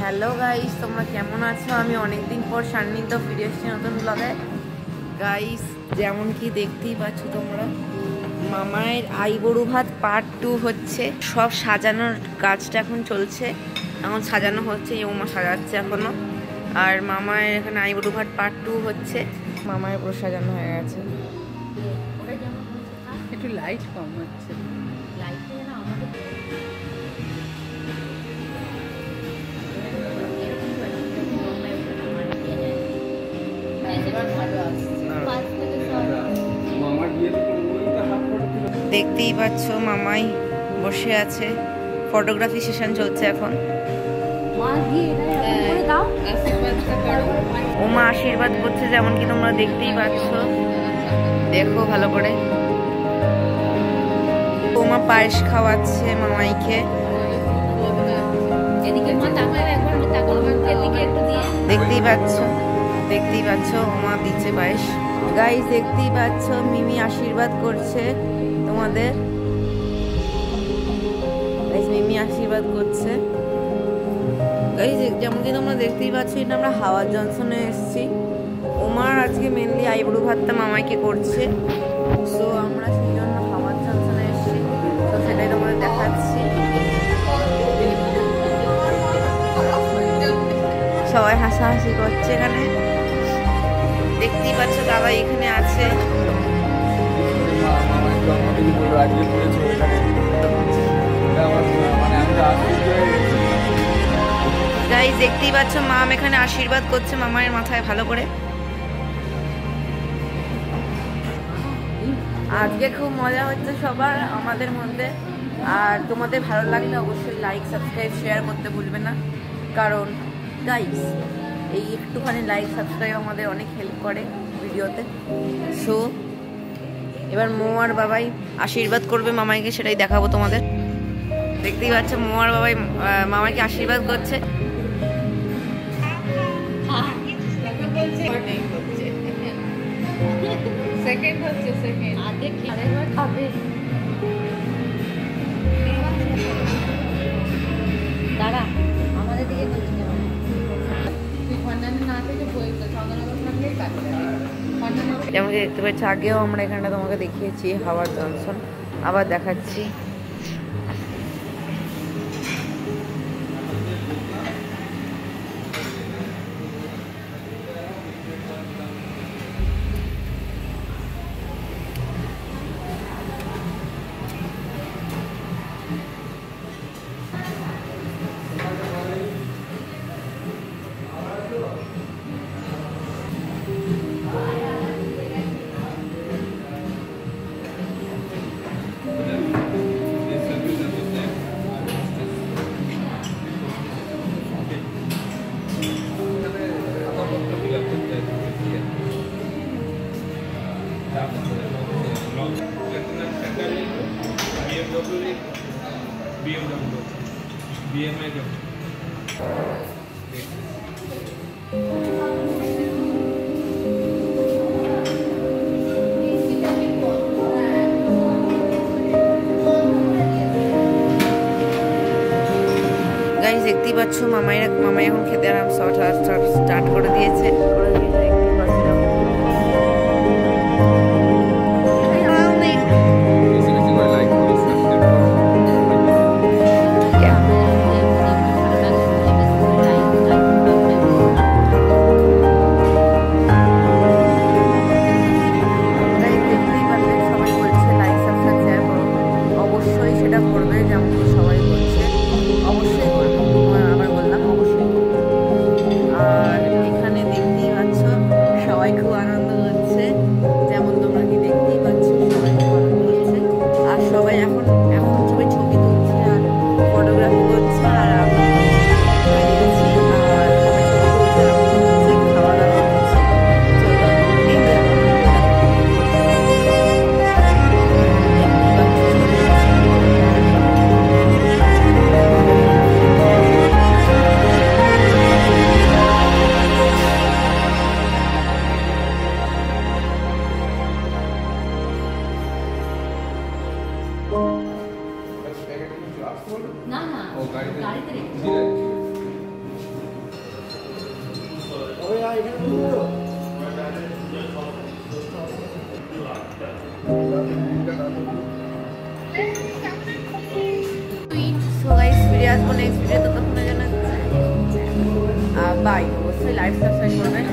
Hello guys, তোমরা কেমন আছো? আমি অনেকদিন পর সান্নিধ্য ফিরে এসেছি নতুন ব্লগে। গাইস, যেমন কি দেখতেই পাচ্ছ তোমরা, মামায়ের আইবুড়ো ভাত পার্ট 2 হচ্ছে। সব সাজানোর কাজটা এখন চলছে, এখন সাজানো হচ্ছে, ওমা সাজাচ্ছে এখনো। আর মামায়ের এখানে আইবুড়ো ভাত পার্ট 2 হচ্ছে। মামায়ের পুরো সাজানো হয়ে গেছে। একটু লাইট কম হচ্ছে। দেখতেই পাচ্ছ মামাই বসে আছে, ফটোগ্রাফি সেশন চলছে এখন। ওমা আশীর্বাদ করছে, যেমন কি তোমরা দেখতেই পাচ্ছ, দেখো ভালো করে। ওমা পায়েস খাওয়াচ্ছে মামাইকে, দেখতেই পাচ্ছ ওমা দিচ্ছে পায়েস। গাইস দেখতেই পাচ্ছ মিমি আশীর্বাদ করছে তোমাদের, মিমি আশীর্বাদ করছে। গাইস যেমন কি তোমরা দেখতেই পাচ্ছ, এটা আমরা হাওয়ার জংশনে এসেছি। ওমার আজকে মেনলি আইবুড়ো ভাতটা মামাইকে করছে, সো আমরা সেই জন্য হাওয়ার জংশনে এসেছি, তো সেটাই তোমাদের দেখাচ্ছি। সবাই হাসাহাসি করছে এখানে, দেখতেই পাচ্ছ দাদা এখানে আছে। গাইস দেখতেই পাচ্ছ মাম এখানে আশীর্বাদ করছে মামার মাথায় ভালো করে। আজকে খুব মজা হচ্ছে সবার আমাদের মধ্যে। আর তোমাদের ভালো লাগলে অবশ্যই লাইক, সাবস্ক্রাইব, শেয়ার করতে ভুলবে না, কারণ গাইস এই একটুখানি লাইক সাবস্ক্রাইব আমাদের অনেক হেল্প করে ভিডিওতে। সো এবার মো আর বাবাই আশীর্বাদ করবে মামাইকে, সেটাই দেখাবো তোমাদের। দেখতেই পাচ্ছ মো আর বাবাই মামাইকে আশীর্বাদ করছে। দাঁড়া আমাদের দিকে যেমন দেখতে পাচ্ছ, আগেও আমরা এখানটা তোমাকে দেখিয়েছি হাওয়ার জংশন, আবার দেখাচ্ছি। দেখতেই পাচ্ছ মামাই এখন খেতে আরাম স্টার্ট করে দিয়েছে। অবশ্যই সেটা করবে, যেমন সবাই বলছে, অবশ্যই করবে। আবার বললাম অবশ্যই। আর এখানে দেখতেই পাচ্ছ সো গাইস ফিরে আসবো নেক্সট ভিডিও, ততক্ষণের জন্য বাই। অবশ্যই লাইভ সাবস্ক্রাইব করবেন।